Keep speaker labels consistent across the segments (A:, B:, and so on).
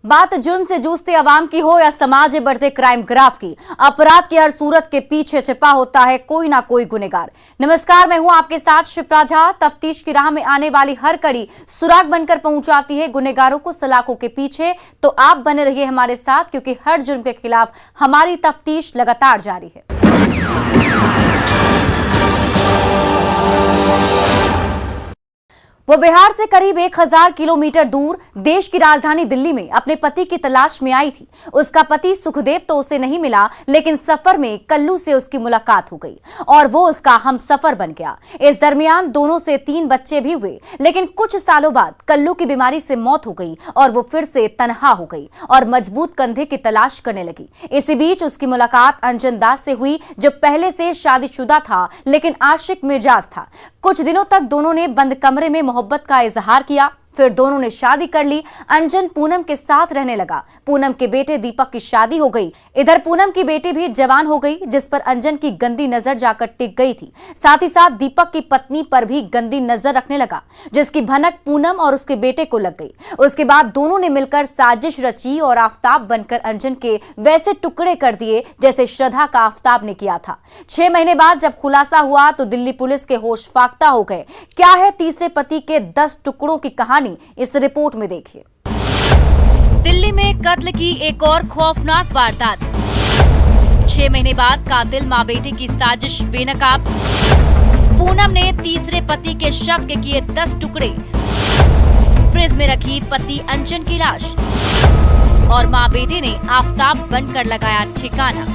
A: बात जुर्म से जूझते अवाम की हो या समाज में बढ़ते क्राइम ग्राफ की, अपराध की हर सूरत के पीछे छिपा होता है कोई ना कोई गुनहगार। नमस्कार, मैं हूं आपके साथ शिप्रा झा। तफ्तीश की राह में आने वाली हर कड़ी सुराग बनकर पहुंचाती है गुनहगारों को सलाखों के पीछे। तो आप बने रहिए हमारे साथ, क्योंकि हर जुर्म के खिलाफ हमारी तफ्तीश लगातार जारी है। वो बिहार से करीब 1000 किलोमीटर दूर देश की राजधानी दिल्ली में अपने पति की तलाश में आई थी। उसका पति सुखदेव तो उसे नहीं मिला, लेकिन सफर में कल्लू से उसकी मुलाकात हो गई और वो उसका हमसफर बन गया। इस दरमियान दोनों से 3 बच्चे भी हुए, लेकिन कुछ सालों बाद कल्लू की बीमारी से मौत हो गई और वो फिर से तन्हा हो गई और मजबूत कंधे की तलाश करने लगी। इसी बीच उसकी मुलाकात अंजन दास से हुई, जो पहले से शादीशुदा था लेकिन आशिक मिजाज था। कुछ दिनों तक दोनों ने बंद कमरे में मोहब्बत का इजहार किया, फिर दोनों ने शादी कर ली। अंजन पूनम के साथ रहने लगा। पूनम के बेटे दीपक की शादी हो गई। इधर पूनम की बेटी भी जवान हो गई, जिस पर अंजन की गंदी नजर जाकर टिक गई थी। साथ ही साथ दीपक की पत्नी पर भी गंदी नजर रखने लगा, जिसकी भनक पूनम और उसके बेटे को लग गई। उसके बाद दोनों ने मिलकर साजिश रची और आफताब बनकर अंजन के वैसे टुकड़े कर दिए जैसे श्रद्धा का आफताब ने किया था। 6 महीने बाद जब खुलासा हुआ तो दिल्ली पुलिस के होश फाख्ता हो गए। क्या है तीसरे पति के 10 टुकड़ों की कहानी, इस रिपोर्ट में देखिए। दिल्ली में कत्ल की एक और खौफनाक वारदात। 6 महीने बाद कातिल मां बेटे की साजिश बेनकाब। पूनम ने तीसरे पति के शव के किए 10 टुकड़े। फ्रिज में रखी पति अंजन की लाश और मां बेटे ने आफताब बनकर लगाया ठिकाना।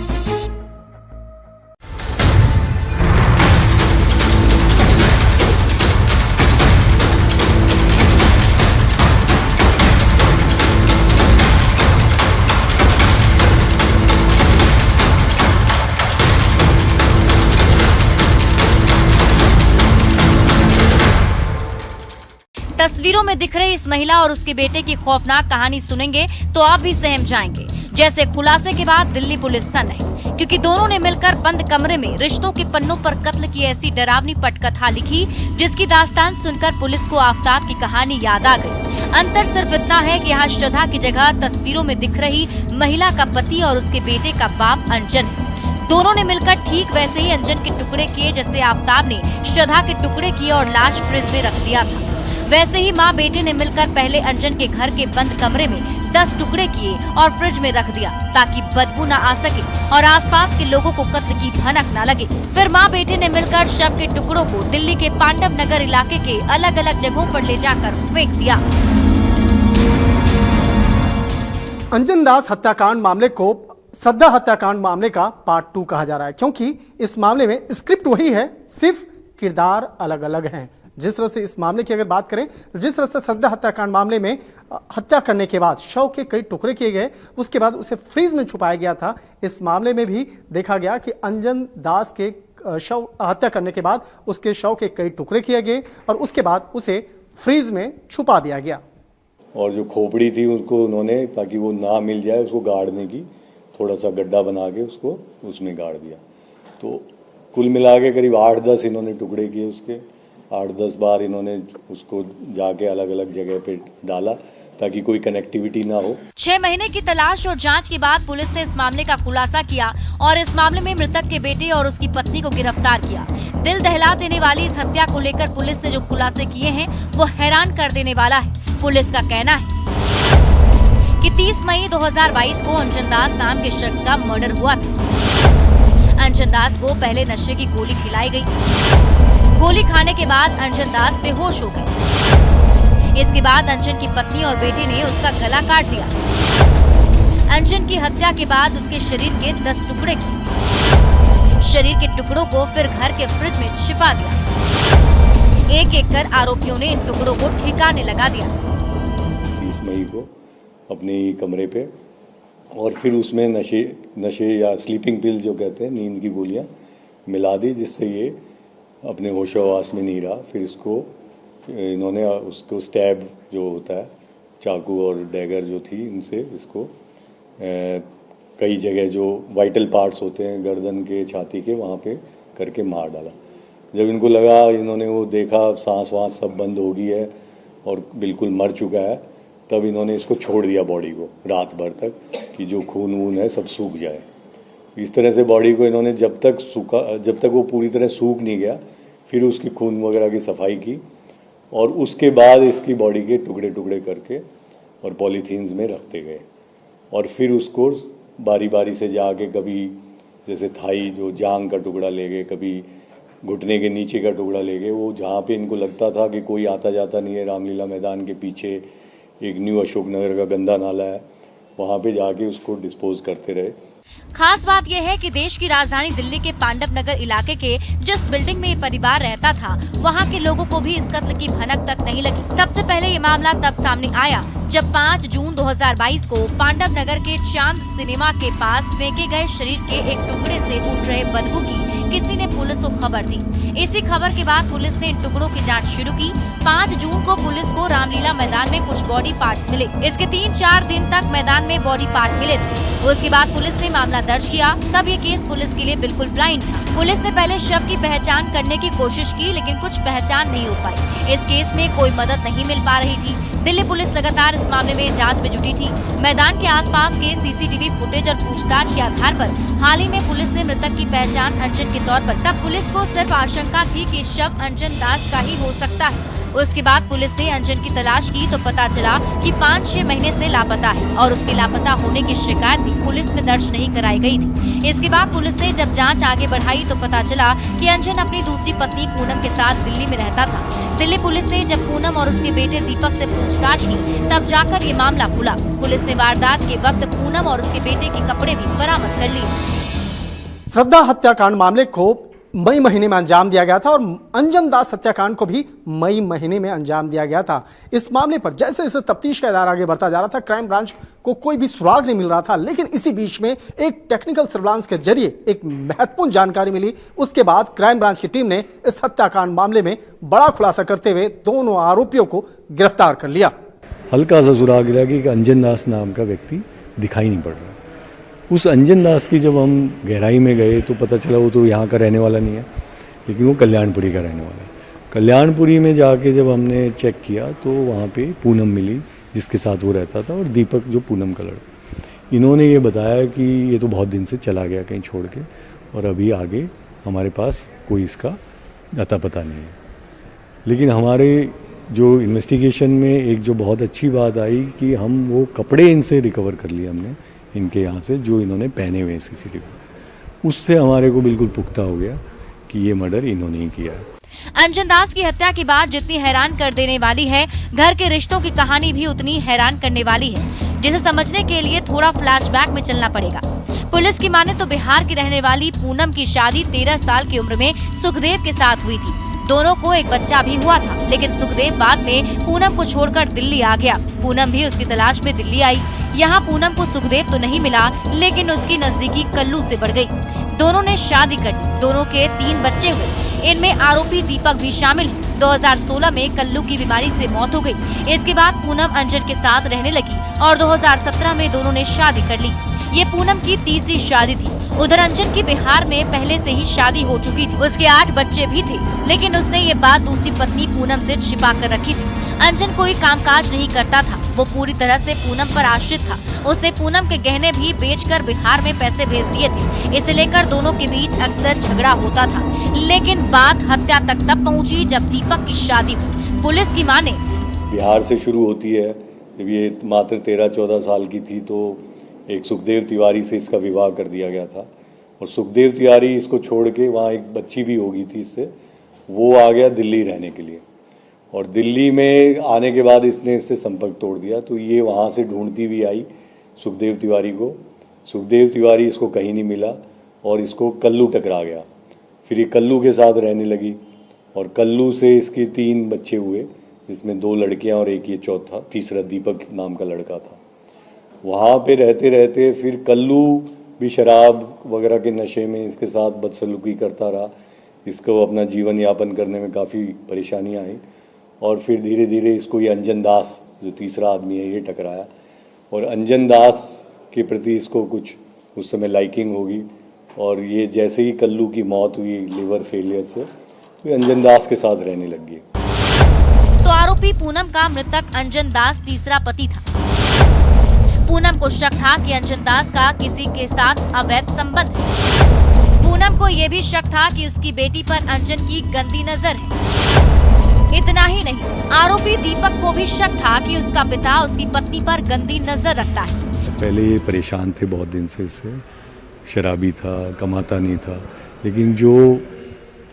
A: तस्वीरों में दिख रही इस महिला और उसके बेटे की खौफनाक कहानी सुनेंगे तो आप भी सहम जाएंगे। जैसे खुलासे के बाद दिल्ली पुलिस सन्न है, क्योंकि दोनों ने मिलकर बंद कमरे में रिश्तों के पन्नों पर कत्ल की ऐसी डरावनी पटकथा लिखी, जिसकी दास्तान सुनकर पुलिस को आफताब की कहानी याद आ गई। अंतर सिर्फ इतना है कि यहाँ श्रद्धा की जगह तस्वीरों में दिख रही महिला का पति और उसके बेटे का बाप अंजन है। दोनों ने मिलकर ठीक वैसे ही अंजन के टुकड़े किए जैसे आफताब ने श्रद्धा के टुकड़े किए और लाश फ्रिज में रख दिया था। वैसे ही मां बेटे ने मिलकर पहले अंजन के घर के बंद कमरे में 10 टुकड़े किए और फ्रिज में रख दिया, ताकि बदबू न आ सके और आसपास के लोगों को कत्ल की भनक न लगे। फिर मां बेटे ने मिलकर शव के टुकड़ों को दिल्ली के पांडव नगर इलाके के अलग अलग जगहों पर ले जाकर फेंक दिया।
B: अंजन दास हत्याकांड मामले को श्रद्धा हत्याकांड मामले का पार्ट 2 कहा जा रहा है, क्योंकि इस मामले में स्क्रिप्ट वही है, सिर्फ किरदार अलग अलग हैं। जिस तरह से इस मामले की अगर बात करें, जिस तरह से श्रद्धा हत्याकांड मामले में हत्या करने के बाद शव के कई टुकड़े किए गए, उसके बाद उसे फ्रीज में छुपाया गया था, इस मामले में भी देखा गया कि अंजन दास के शव हत्या करने के बाद उसके शव के कई टुकड़े किए गए और उसके बाद उसे फ्रीज में छुपा दिया गया।
C: और जो खोपड़ी थी उसको उन्होंने, ताकि वो ना मिल जाए, उसको गाड़ने की थोड़ा सा गड्ढा बना के उसको उसमें गाड़ दिया। तो कुल मिला के करीब 8-10 इन्होंने टुकड़े किए उसके। 8-10 बार इन्होंने उसको जाके अलग अलग जगह पे डाला ताकि कोई कनेक्टिविटी ना हो।
A: 6 महीने की तलाश और जांच के बाद पुलिस ने इस मामले का खुलासा किया और इस मामले में मृतक के बेटे और उसकी पत्नी को गिरफ्तार किया। दिल दहला देने वाली इस हत्या को लेकर पुलिस ने जो खुलासे किए हैं वो हैरान कर देने वाला है। पुलिस का कहना है कि 30 मई 2022 को अंजन दास नाम के शख्स का मर्डर हुआ था। अंजन दास को पहले नशे की गोली खिलाई गई। गोली खाने के बाद अंजन दास बेहोश हो गए। इसके बाद अंजन की पत्नी और बेटे ने उसका गला काट दिया। अंजन की हत्या के बाद उसके शरीर के 10 टुकड़े किए। शरीर के टुकड़ों को फिर घर के फ्रिज में छिपा दिया। एक एक कर आरोपियों ने इन टुकड़ों को ठिकाने लगा दिया।
C: 30 मई को अपने कमरे पे, और फिर उसमें नशे या स्लीपिंग पिल जो कहते हैं, नींद की गोलियां मिला दी, जिससे ये अपने होशोहवास में नहीं रहा। फिर इसको इन्होंने उसको स्टैब जो होता है, चाकू और डैगर जो थी, इनसे इसको कई जगह जो वाइटल पार्ट्स होते हैं गर्दन के, छाती के, वहाँ पे करके मार डाला। जब इनको लगा, इन्होंने वो देखा सांस वांस सब बंद हो गई है और बिल्कुल मर चुका है, तब इन्होंने इसको छोड़ दिया बॉडी को रात भर तक कि जो खून वून है सब सूख जाए। इस तरह से बॉडी को इन्होंने जब तक वो पूरी तरह सूख नहीं गया फिर उसकी खून वगैरह की सफाई की और उसके बाद इसकी बॉडी के टुकड़े टुकड़े करके और पॉलीथीन्स में रखते गए और फिर उसको बारी बारी से जाके कभी जैसे थाई जो जांग का टुकड़ा ले गए, कभी घुटने के नीचे का टुकड़ा ले गए। वो जहाँ पे इनको लगता था कि कोई आता जाता नहीं है, रामलीला मैदान के पीछे एक न्यू अशोक नगर का गंदा नाला है, वहाँ पे जाके उसको डिस्पोज करते रहे।
A: खास बात यह है कि देश की राजधानी दिल्ली के पांडव नगर इलाके के जिस बिल्डिंग में ये परिवार रहता था वहां के लोगों को भी इस कत्ल की भनक तक नहीं लगी। सबसे पहले ये मामला तब सामने आया जब 5 जून 2022 को पांडव नगर के चांद सिनेमा के पास फेंके गए शरीर के एक टुकड़े से उठ रहे बदबू की किसी ने पुलिस को खबर दी। इसी खबर के बाद पुलिस ने इन टुकड़ों की जांच शुरू की। 5 जून को पुलिस को रामलीला मैदान में कुछ बॉडी पार्ट्स मिले। इसके 3-4 दिन तक मैदान में बॉडी पार्ट मिले थे। उसके बाद पुलिस ने मामला दर्ज किया। तब ये केस पुलिस के लिए बिल्कुल ब्लाइंड था। पुलिस ने पहले शव की पहचान करने की कोशिश की लेकिन कुछ पहचान नहीं हो पाई। इस केस में कोई मदद नहीं मिल पा रही थी। दिल्ली पुलिस लगातार इस मामले में जांच में जुटी थी। मैदान के आसपास के सीसीटीवी फुटेज और पूछताछ के आधार पर हाल ही में पुलिस ने मृतक की पहचान अंजन के तौर पर। तब पुलिस को सिर्फ आशंका थी कि शव अंजन दास का ही हो सकता है। उसके बाद पुलिस ने अंजन की तलाश की तो पता चला कि 5-6 महीने से लापता है और उसके लापता होने की शिकायत भी पुलिस में दर्ज नहीं कराई गई थी। इसके बाद पुलिस ने जब जांच आगे बढ़ाई तो पता चला कि अंजन अपनी दूसरी पत्नी पूनम के साथ दिल्ली में रहता था। दिल्ली पुलिस ने जब पूनम और उसके बेटे दीपक से पूछताछ की तब जाकर ये मामला खुला। पुलिस ने वारदात के वक्त पूनम और उसके बेटे के कपड़े भी बरामद कर लिए।
B: श्रद्धा हत्याकांड मामले को मई महीने में अंजाम दिया गया था और अंजन दास हत्याकांड को भी मई महीने में अंजाम दिया गया था। इस मामले पर जैसे जैसे तफ्तीश का दायरा आगे बढ़ता जा रहा था, क्राइम ब्रांच को कोई भी सुराग नहीं मिल रहा था। लेकिन इसी बीच में एक टेक्निकल सर्विलांस के जरिए एक महत्वपूर्ण जानकारी मिली। उसके बाद क्राइम ब्रांच की टीम ने इस हत्याकांड मामले में बड़ा खुलासा करते हुए दोनों आरोपियों को गिरफ्तार कर लिया।
C: हल्का सा सुराग लगा कि अंजन दास नाम का व्यक्ति दिखाई नहीं पड़ रहा। उस अंजन दास की जब हम गहराई में गए तो पता चला वो तो यहाँ का रहने वाला नहीं है, लेकिन वो कल्याणपुरी का रहने वाला है। कल्याणपुरी में जाके जब हमने चेक किया तो वहाँ पे पूनम मिली जिसके साथ वो रहता था और दीपक जो पूनम का लड़का। इन्होंने ये बताया कि ये तो बहुत दिन से चला गया कहीं छोड़ के और अभी आगे हमारे पास कोई इसका अता पता नहीं है। लेकिन हमारे जो इन्वेस्टिगेशन में एक जो बहुत अच्छी बात आई कि हम वो कपड़े इनसे रिकवर कर लिए हमने इनके यहाँ से जो इन्होंने पहने हुए हैं सीसीटीवी। उससे हमारे को बिल्कुल पुख्ता हो गया कि ये मर्डर इन्होंने ही किया है।
A: अंजन दास की हत्या के बाद जितनी हैरान कर देने वाली है, घर के रिश्तों की कहानी भी उतनी हैरान करने वाली है, जिसे समझने के लिए थोड़ा फ्लैशबैक में चलना पड़ेगा। पुलिस की माने तो बिहार की रहने वाली पूनम की शादी 13 साल की उम्र में सुखदेव के साथ हुई थी। दोनों को एक बच्चा भी हुआ था, लेकिन सुखदेव बाद में पूनम को छोड़कर दिल्ली आ गया। पूनम भी उसकी तलाश में दिल्ली आई। यहाँ पूनम को सुखदेव तो नहीं मिला, लेकिन उसकी नजदीकी कल्लू से बढ़ गई। दोनों ने शादी कर ली। दोनों के 3 बच्चे हुए। इनमें आरोपी दीपक भी शामिल है। 2016 में कल्लू की बीमारी से मौत हो गई। इसके बाद पूनम अंजन के साथ रहने लगी और 2017 में दोनों ने शादी कर ली। ये पूनम की तीसरी शादी थी। उधर अंजन की बिहार में पहले से ही शादी हो चुकी थी। उसके 8 बच्चे भी थे, लेकिन उसने ये बात दूसरी पत्नी पूनम से छिपा कर रखी थी। अंजन कोई कामकाज नहीं करता था। वो पूरी तरह से पूनम पर आश्रित था। उसने पूनम के गहने भी बेचकर बिहार में पैसे भेज दिए थे। इसे लेकर दोनों के बीच अक्सर झगड़ा होता था। लेकिन बात हत्या तक तब पहुंची जब दीपक की शादी हुई। पुलिस की माने
C: बिहार से शुरू होती है। जब ये मात्र 13-14 साल की थी तो एक सुखदेव तिवारी से इसका विवाह कर दिया गया था और सुखदेव तिवारी इसको छोड़ के, वहाँ एक बच्ची भी होगी थी इससे, वो आ गया दिल्ली रहने के लिए और दिल्ली में आने के बाद इसने इससे संपर्क तोड़ दिया। तो ये वहाँ से ढूंढती हुई आई सुखदेव तिवारी को। सुखदेव तिवारी इसको कहीं नहीं मिला और इसको कल्लू टकरा गया। फिर ये कल्लू के साथ रहने लगी और कल्लू से इसके 3 बच्चे हुए, जिसमें 2 लड़कियां और एक ये तीसरा दीपक नाम का लड़का था। वहाँ पे रहते रहते फिर कल्लू भी शराब वगैरह के नशे में इसके साथ बदसलूकी करता रहा। इसको अपना जीवन यापन करने में काफ़ी परेशानियाँ आई और फिर धीरे धीरे इसको ये अंजन दास जो तीसरा आदमी है ये टकराया और अंजन दास के प्रति इसको कुछ उस समय लाइकिंग होगी और ये जैसे ही कल्लू की मौत हुई लीवर फेलियर से तो ये अंजन दास के साथ रहने लग गई।
A: तो आरोपी आरोपी पूनम का मृतक अंजन दास तीसरा पति था। पूनम को शक था कि अंजन दास का किसी के साथ अवैध संबंध है। पूनम को ये भी शक था कि उसकी बेटी पर अंजन की गंदी नजर है। इतना ही नहीं, आरोपी दीपक को भी शक था कि उसका पिता उसकी पत्नी पर गंदी नजर रखता है।
C: पहले ये परेशान थे बहुत दिन से इससे, शराबी था, कमाता नहीं था, लेकिन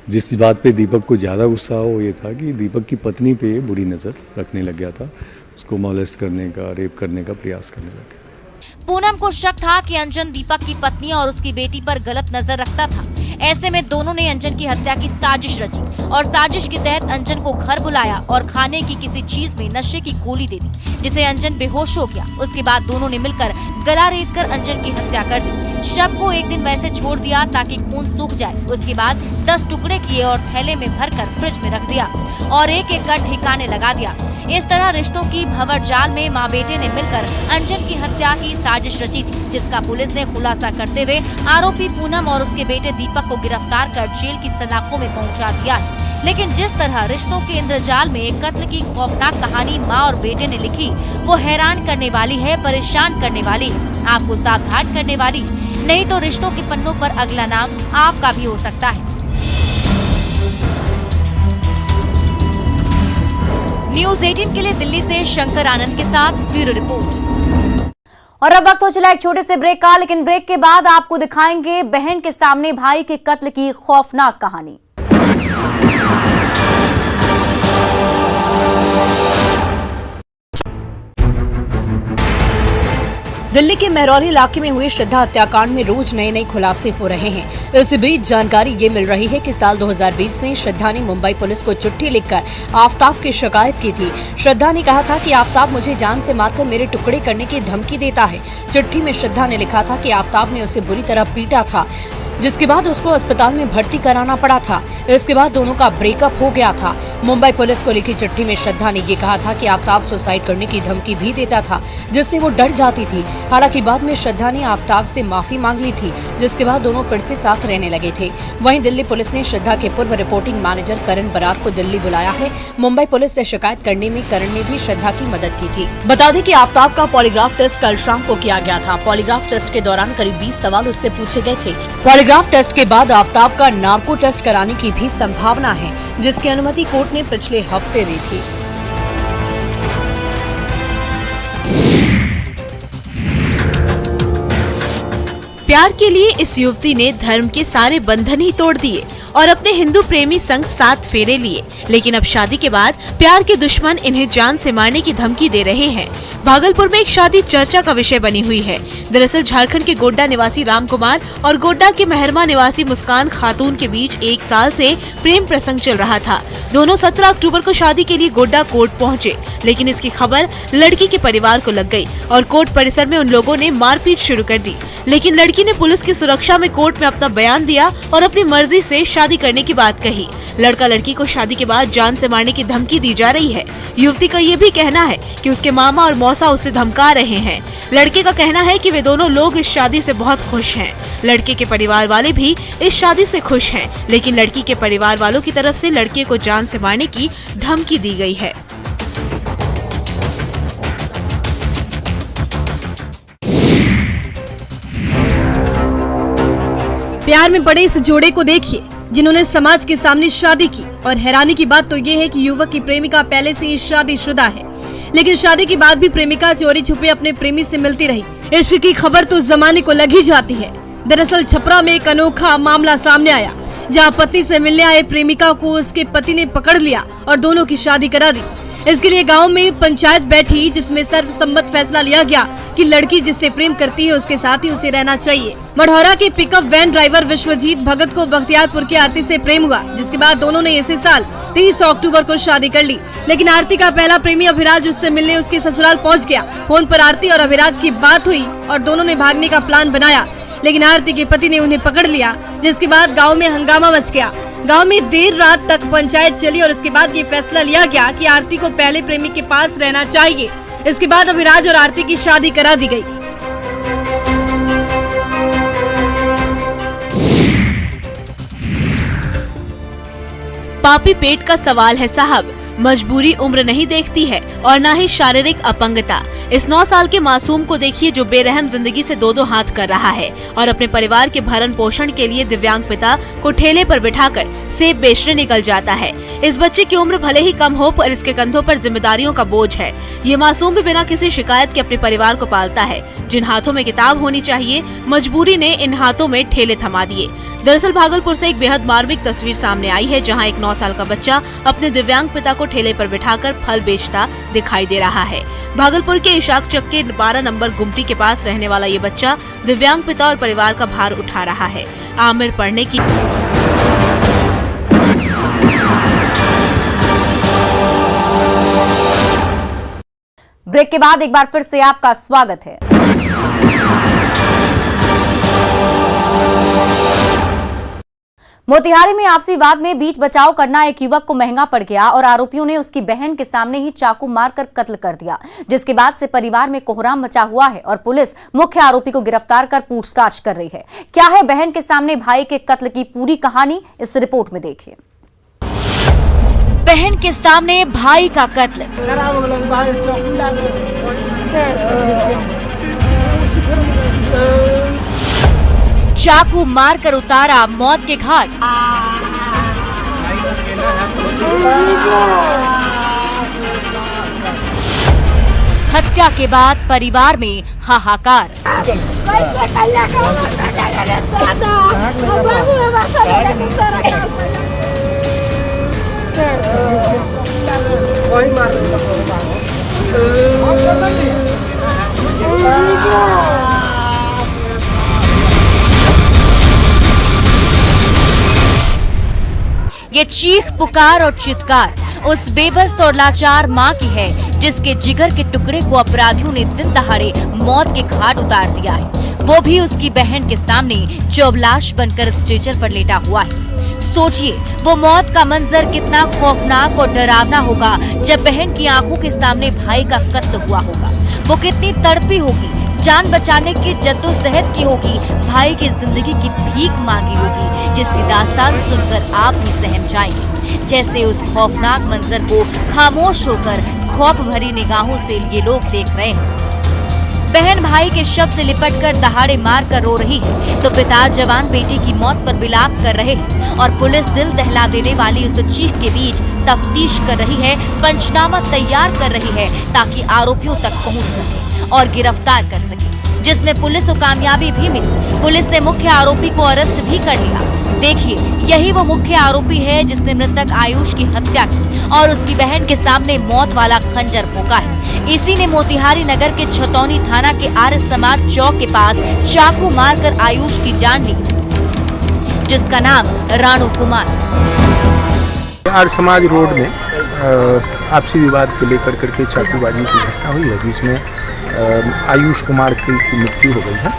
C: जिस बात पे दीपक को ज़्यादा गुस्सा वो ये था कि दीपक की पत्नी पे बुरी नज़र रखने लग गया था, उसको मॉलेस्ट करने का, रेप करने का प्रयास करने लगा।
A: पूनम को शक था कि अंजन दीपक की पत्नी और उसकी बेटी पर गलत नजर रखता था। ऐसे में दोनों ने अंजन की हत्या की साजिश रची और साजिश के तहत अंजन को घर बुलाया और खाने की किसी चीज में नशे की गोली दे दी, जिसे अंजन बेहोश हो गया। उसके बाद दोनों ने मिलकर गला रेतकर अंजन की हत्या कर दी। शव को एक दिन वैसे छोड़ दिया ताकि खून सूख जाए। उसके बाद 10 टुकड़े किए और थैले में भरकर फ्रिज में रख दिया और एक एक कर ठिकाने लगा दिया। इस तरह रिश्तों की भंवर जाल में माँ बेटे ने मिलकर अंजन की हत्या की साजिश रची थी, जिसका पुलिस ने खुलासा करते हुए आरोपी पूनम और उसके बेटे दीपक को गिरफ्तार कर जेल की सलाखों में पहुंचा दिया है। लेकिन जिस तरह रिश्तों के इंद्रजाल में कत्ल की खौफनाक कहानी माँ और बेटे ने लिखी, वो हैरान करने वाली है, परेशान करने वाली है, आपको सावधान करने वाली है। नहीं तो रिश्तों के पन्नों पर अगला नाम आपका भी हो सकता है। न्यूज़ 18 के लिए दिल्ली से शंकर आनंद के साथ ब्यूरो रिपोर्ट। और अब वक्त हो चला एक छोटे से ब्रेक का, लेकिन ब्रेक के बाद आपको दिखाएंगे बहन के सामने भाई के कत्ल की खौफनाक कहानी।
D: दिल्ली के महरौली इलाके में हुए श्रद्धा हत्याकांड में रोज नए खुलासे हो रहे हैं। इस बीच जानकारी ये मिल रही है कि साल 2020 में श्रद्धा ने मुंबई पुलिस को चिट्ठी लिखकर आफ्ताब की शिकायत की थी। श्रद्धा ने कहा था कि आफ्ताब मुझे जान से मारकर मेरे टुकड़े करने की धमकी देता है। चिट्ठी में श्रद्धा ने लिखा था कि आफ्ताब ने उसे बुरी तरह पीटा था, जिसके बाद उसको अस्पताल में भर्ती कराना पड़ा था। इसके बाद दोनों का ब्रेकअप हो गया था। मुंबई पुलिस को लिखी चिट्ठी में श्रद्धा ने ये कहा था कि आफ्ताब सुसाइड करने की धमकी भी देता था, जिससे वो डर जाती थी। हालांकि बाद में श्रद्धा ने आफ्ताब से माफी मांग ली थी, जिसके बाद दोनों फिर से साथ रहने लगे थे। वहीं दिल्ली पुलिस ने श्रद्धा के पूर्व रिपोर्टिंग मैनेजर करण बरार को दिल्ली बुलाया है। मुंबई पुलिस से शिकायत करने में करण ने भी श्रद्धा की मदद की थी। बता दें कि आफ्ताब का पॉलीग्राफ टेस्ट कल शाम को किया गया था। पॉलीग्राफ टेस्ट के दौरान करीब 20 सवाल उससे पूछे गए थे। पॉलीग्राफ टेस्ट के बाद आफ्ताब का नार्को टेस्ट कराने की भी संभावना है, जिसकी अनुमति कोर्ट ने पिछले हफ्ते दी थी।
E: प्यार के लिए इस युवती ने धर्म के सारे बंधन ही तोड़ दिए और अपने हिंदू प्रेमी संग 7 फेरे लिए। लेकिन अब शादी के बाद प्यार के दुश्मन इन्हें जान से मारने की धमकी दे रहे हैं। भागलपुर में एक शादी चर्चा का विषय बनी हुई है। दरअसल झारखंड के गोड्डा निवासी राम कुमार और गोड्डा के मेहरमा निवासी मुस्कान खातून के बीच 1 साल से प्रेम प्रसंग चल रहा था। दोनों 17 अक्टूबर को शादी के लिए गोड्डा कोर्ट पहुंचे, लेकिन इसकी खबर लड़की के परिवार को लग गई और कोर्ट परिसर में उन लोगों ने मारपीट शुरू कर दी। लेकिन लड़की ने पुलिस की सुरक्षा में कोर्ट में अपना बयान दिया और अपनी मर्जी से शादी करने की बात कही। लड़का लड़की को शादी के बाद जान से मारने की धमकी दी जा रही है। युवती का ये भी कहना है कि उसके मामा और मौसा उसे धमका रहे हैं। लड़के का कहना है कि वे दोनों लोग इस शादी से बहुत खुश हैं। लड़के के परिवार वाले भी इस शादी से खुश हैं, लेकिन लड़की के परिवार वालों की तरफ से लड़के को जान से मारने की धमकी दी गई है।
F: प्यार में पड़े इस जोड़े को देखिए, जिन्होंने समाज के सामने शादी की। और हैरानी की बात तो ये है कि युवक की प्रेमिका पहले से ही शादीशुदा है, लेकिन शादी के बाद भी प्रेमिका चोरी छुपे अपने प्रेमी से मिलती रही। इश्क की खबर तो जमाने को लग ही जाती है। दरअसल छपरा में एक अनोखा मामला सामने आया, जहां पति से मिलने आए प्रेमिका को उसके पति ने पकड़ लिया और दोनों की शादी करा दी। इसके लिए गांव में पंचायत बैठी, जिसमें सर्वसम्मत फैसला लिया गया कि लड़की जिससे प्रेम करती है उसके साथ ही उसे रहना चाहिए। मढ़ौरा के पिकअप वैन ड्राइवर विश्वजीत भगत को बख्तियारपुर की आरती से प्रेम हुआ, जिसके बाद दोनों ने इसी साल 30 अक्टूबर को शादी कर ली। लेकिन आरती का पहला प्रेमी अभिराज उससे मिलने उसके ससुराल पहुंच गया। फोन पर आरती और अभिराज की बात हुई और दोनों ने भागने का प्लान बनाया, लेकिन आरती के पति ने उन्हें पकड़ लिया, जिसके बाद गाँव में हंगामा मच गया। गांव में देर रात तक पंचायत चली और उसके बाद ये फैसला लिया गया कि आरती को पहले प्रेमी के पास रहना चाहिए। इसके बाद अभिराज और आरती की शादी करा दी गई।
E: पापी पेट का सवाल है साहब। मजबूरी उम्र नहीं देखती है और न ही शारीरिक अपंगता। इस 9 साल के मासूम को देखिए जो बेरहम जिंदगी से दो हाथ कर रहा है और अपने परिवार के भरण पोषण के लिए दिव्यांग पिता को ठेले पर बिठाकर सेब बेचने निकल जाता है। इस बच्चे की उम्र भले ही कम हो पर इसके कंधों पर जिम्मेदारियों का बोझ है। ये मासूम भी बिना किसी शिकायत के अपने परिवार को पालता है। जिन हाथों में किताब होनी चाहिए, मजबूरी ने इन हाथों में ठेले थमा दिए। दरअसल भागलपुर से एक बेहद मार्मिक तस्वीर सामने आई है, जहां एक 9 साल का बच्चा अपने दिव्यांग पिता को ठेले पर बिठाकर फल बेचता दिखाई दे रहा है। भागलपुर के इशाक चक के 12 नंबर गुमटी के पास रहने वाला ये बच्चा दिव्यांग पिता और परिवार का भार उठा रहा है। आमिर पढ़ने की
A: ब्रेक के बाद एक बार फिर से आपका स्वागत है। मोतिहारी में आपसी वाद में बीच बचाव करना एक युवक को महंगा पड़ गया और आरोपियों ने उसकी बहन के सामने ही चाकू मारकर कत्ल कर दिया, जिसके बाद से परिवार में कोहराम मचा हुआ है और पुलिस मुख्य आरोपी को गिरफ्तार कर पूछताछ कर रही है। क्या है बहन के सामने भाई के कत्ल की पूरी कहानी, इस रिपोर्ट में देखिए। बहन के सामने भाई का कत्ल। चाकू मारकर उतारा मौत के घाट। हत्या के बाद परिवार में हाहाकार। ये चीख पुकार और चित्कार उस बेबस और लाचार माँ की है जिसके जिगर के टुकड़े को अपराधियों ने दिन दहाड़े मौत के घाट उतार दिया है, वो भी उसकी बहन के सामने चौबलाश बनकर स्ट्रेचर पर लेटा हुआ है। सोचिए वो मौत का मंजर कितना खौफनाक और डरावना होगा जब बहन की आंखों के सामने भाई का कत्ल हुआ होगा। वो कितनी तड़पी होगी, जान बचाने की जद्दोजहद की होगी, भाई की जिंदगी की भीख मांगी होगी, जिसकी दास्तान सुनकर आप भी सहम जाएंगे। जैसे उस खौफनाक मंजर को खामोश होकर खौफ भरी निगाहों से ये लोग देख रहे हैं। बहन भाई के शव से लिपटकर दहाड़े मार कर रो रही है तो पिता जवान बेटे की मौत पर विलाप कर रहे हैं और पुलिस दिल दहला देने वाली उस चीख के बीच तफ्तीश कर रही है, पंचनामा तैयार कर रही है ताकि आरोपियों तक पहुंच सके और गिरफ्तार कर सके, जिसमें पुलिस को कामयाबी भी मिली। पुलिस ने मुख्य आरोपी को अरेस्ट भी कर लिया। देखिए यही वो मुख्य आरोपी है जिसने मृतक आयुष की हत्या की और उसकी बहन के सामने मौत वाला खंजर फूंका है। इसी ने मोतिहारी नगर के छतौनी थाना के आर्य समाज चौक के पास चाकू मारकर आयुष की जान ली, जिसका नाम राणू कुमार।
G: आर्य समाज रोड में आपसी विवाद को लेकर करके चाकूबाजी की घटना हुई है, जिसमें आयुष कुमार की मृत्यु हो गई है।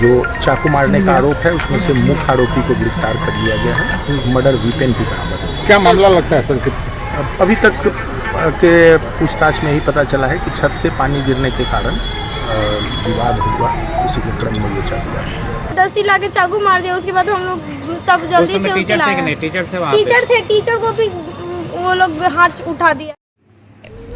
G: जो चाकू मारने का आरोप है उसमें से मुख्य आरोपी को गिरफ्तार कर लिया गया है। मर्डर वीपन भी बरामद है।
H: क्या मामला लगता है सर?
G: अभी तक के पूछताछ में ही पता चला है कि छत से पानी गिरने के कारण विवाद हुआ, उसी के क्रम में ये चाकू
I: दस्ती लाके चाकू मार दिया। उसके बाद हम लोग तब जल्दी से टीचर को भी वो लोग हाथ उठा दिया।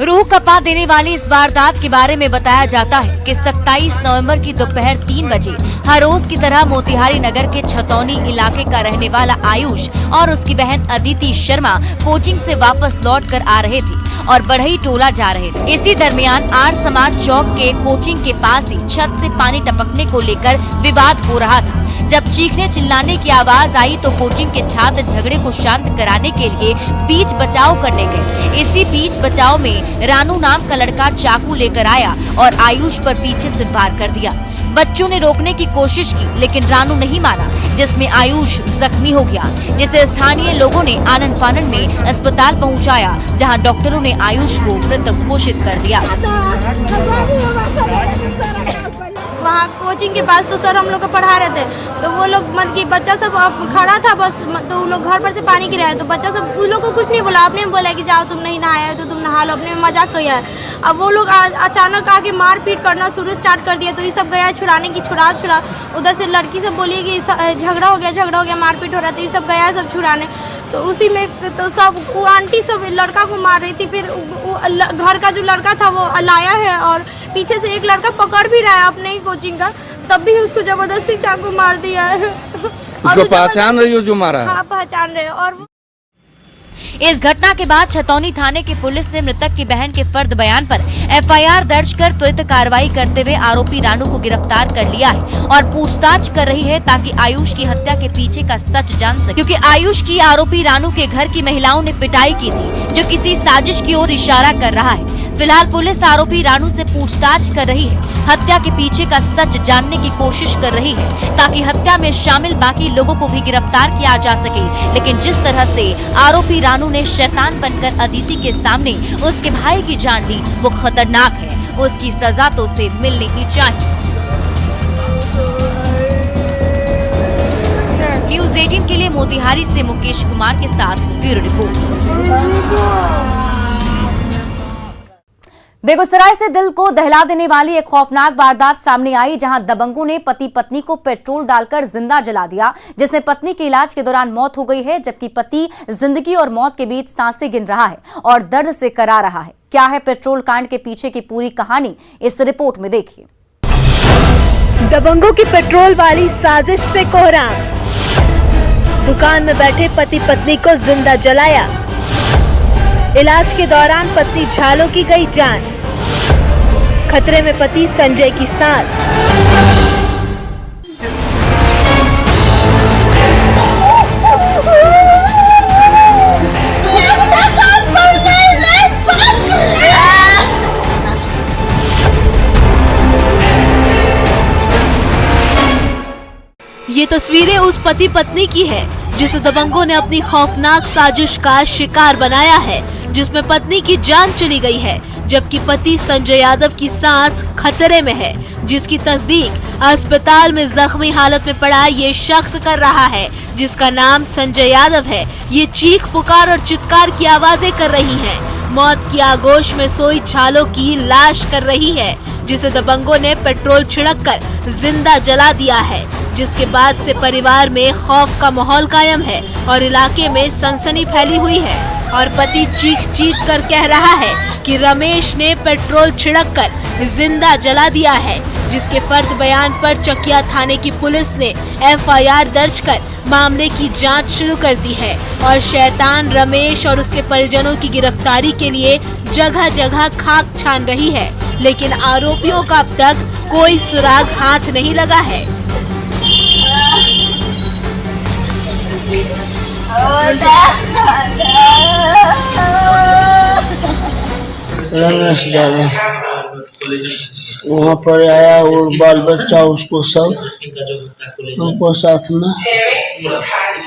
A: रूह कपा देने वाली इस वारदात के बारे में बताया जाता है कि 27 नवंबर की दोपहर 3 बजे हर रोज की तरह मोतिहारी नगर के छतौनी इलाके का रहने वाला आयुष और उसकी बहन अदिति शर्मा कोचिंग से वापस लौटकर आ रहे थे और बढ़ई टोला जा रहे थे। इसी दरमियान आर्य समाज चौक के कोचिंग के पास ही छत से पानी टपकने को लेकर विवाद हो रहा था। जब चीखने चिल्लाने की आवाज आई तो कोचिंग के छात्र झगड़े को शांत कराने के लिए बीच बचाव करने गए। इसी बीच बचाव में रानू नाम का लड़का चाकू लेकर आया और आयुष पर पीछे से वार कर दिया। बच्चों ने रोकने की कोशिश की लेकिन रानू नहीं माना, जिसमें आयुष जख्मी हो गया, जिसे स्थानीय लोगों ने आनन फानन में अस्पताल पहुंचाया, जहां डॉक्टरों ने आयुष को मृत घोषित कर दिया।
I: वहाँ कोचिंग के पास, तो सर हम लोग को पढ़ा रहे थे, तो वो लोग मतलब कि बच्चा सब खड़ा था बस, तो वो लोग घर पर से पानी गिराया, तो बच्चा सब उन लोग को कुछ नहीं बोला, आपने बोला कि जाओ तुम नहीं नहाया है तो तुम नहा लो, अपने मजाक किया है। अब वो लोग अचानक आके मारपीट करना शुरू स्टार्ट कर दिया, तो ये सब गया छुड़ाने की, छुड़ा उधर से लड़की सब बोली कि झगड़ा हो गया, मारपीट हो रहा, तो ये सब गया सब छुड़ाने। तो उसी में तो सब वो आंटी सब लड़का को मार रही थी, फिर घर का जो लड़का था वो लाया है और पीछे से एक लड़का पकड़ भी रहा है अपने ही कोचिंग का, तब भी उसको जबरदस्ती चाकू मार दिया है।
H: उसको पहचान रही हो जो मारा है?
I: हाँ पहचान रहे। और
A: इस घटना के बाद छतौनी थाने की पुलिस ने मृतक की बहन के फर्द बयान पर एफआईआर दर्ज कर त्वरित कार्रवाई करते हुए आरोपी रानू को गिरफ्तार कर लिया है और पूछताछ कर रही है ताकि आयुष की हत्या के पीछे का सच जान सके, क्योंकि आयुष की आरोपी रानू के घर की महिलाओं ने पिटाई की थी, जो किसी साजिश की ओर इशारा कर रहा है। फिलहाल पुलिस आरोपी रानू से पूछताछ कर रही है, हत्या के पीछे का सच जानने की कोशिश कर रही है ताकि हत्या में शामिल बाकी लोगों को भी गिरफ्तार किया जा सके। लेकिन जिस तरह से आरोपी रानू ने शैतान बनकर अदिति के सामने उसके भाई की जान ली, वो खतरनाक है, उसकी सजा तो उसे मिलनी ही चाहिए। न्यूज़ 18 के लिए मोतिहारी से मुकेश कुमार के साथ ब्यूरो रिपोर्ट। बेगूसराय से दिल को दहला देने वाली एक खौफनाक वारदात सामने आई, जहां दबंगों ने पति पत्नी को पेट्रोल डालकर जिंदा जला दिया, जिसमें पत्नी की इलाज के दौरान मौत हो गई है, जबकि पति जिंदगी और मौत के बीच सांसें गिन रहा है और दर्द से करा रहा है। क्या है पेट्रोल कांड के पीछे की पूरी कहानी, इस रिपोर्ट में देखिए।
E: दबंगों की पेट्रोल वाली साजिश से कोहराम, दुकान में बैठे पति पत्नी को जिंदा जलाया, इलाज के दौरान पत्नी झालों की गई जान, खतरे में पति संजय की सांस। ये तस्वीरें उस पति पत्नी की है जिसे दबंगों ने अपनी खौफनाक साजिश का शिकार बनाया है, जिसमें पत्नी की जान चली गई है, जबकि पति संजय यादव की सांस खतरे में है, जिसकी तस्दीक अस्पताल में जख्मी हालत में पड़ा ये शख्स कर रहा है, जिसका नाम संजय यादव है। ये चीख पुकार और चित्कार की आवाजें कर रही हैं। मौत की आगोश में सोई झालों की लाश कर रही है, जिसे दबंगों ने पेट्रोल छिड़ककर जिंदा जला दिया है, जिसके बाद से परिवार में खौफ का माहौल कायम है और इलाके में सनसनी फैली हुई है। और पति चीख चीख कर कह रहा है कि रमेश ने पेट्रोल छिड़ककर जिंदा जला दिया है, जिसके फर्द बयान पर चकिया थाने की पुलिस ने एफआईआर दर्ज कर मामले की जांच शुरू कर दी है और शैतान रमेश और उसके परिजनों की गिरफ्तारी के लिए जगह जगह खाक छान रही है, लेकिन आरोपियों का अब तक कोई सुराग हाथ नहीं लगा है।
J: रमेश यादव वहाँ पर आया और बाल बच्चा उसको सब उनको साथ में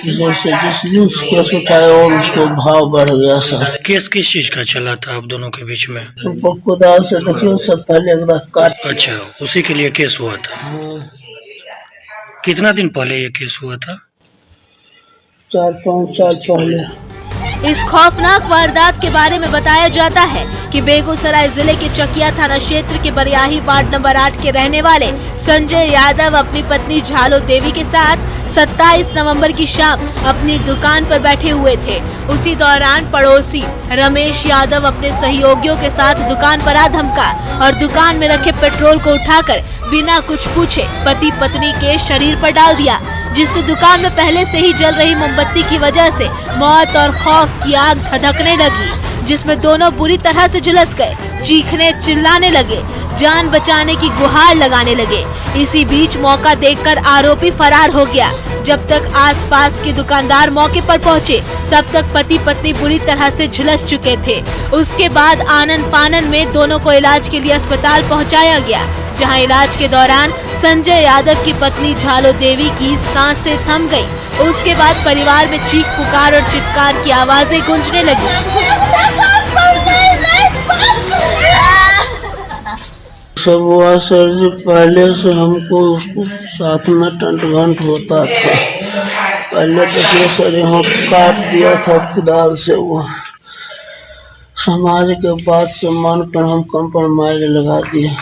J: जैसे जिस न्यूज केस उठाया और उसको भाव बढ़ गया सब।
K: केस किस चीज का चला था आप दोनों के बीच में?
J: उनको कुदाल से देखिए सब पहले एकदम काट।
K: अच्छा, उसी के लिए केस हुआ था। कितना दिन पहले ये केस हुआ था?
J: 4-5 साल पहले।
E: इस खौफनाक वारदात के बारे में बताया जाता है कि बेगूसराय जिले के चकिया थाना क्षेत्र के बरियाही वार्ड नंबर 8 के रहने वाले संजय यादव अपनी पत्नी झालो देवी के साथ 27 नवंबर की शाम अपनी दुकान पर बैठे हुए थे। उसी दौरान पड़ोसी रमेश यादव अपने सहयोगियों के साथ दुकान पर आ धमका और दुकान में रखे पेट्रोल को उठाकर बिना कुछ पूछे पति पत्नी के शरीर पर डाल दिया, जिससे दुकान में पहले से ही जल रही मोमबत्ती की वजह से मौत और खौफ की आग धधकने लगी, जिसमें दोनों बुरी तरह से झुलस गए, चीखने चिल्लाने लगे, जान बचाने की गुहार लगाने लगे। इसी बीच मौका देखकर आरोपी फरार हो गया। जब तक आसपास के दुकानदार मौके पर पहुंचे, तब तक पति पत्नी बुरी तरह से झुलस चुके थे। उसके बाद आनन फानन में दोनों को इलाज के लिए अस्पताल पहुंचाया गया, जहां इलाज के दौरान संजय यादव की पत्नी झालो देवी की सांसें थम गईं। उसके बाद परिवार में चीख पुकार और चित्कार की आवाजें गूंजने लगी।
J: सब हुआ सर जी, पहले से हमको उसको साथ में टंट होता था। पहले देखिए सर, यहाँ काट दिया था कुदाल से। वो समाज के बात से मानकर हम कंप्रोमाइज लगा दिए।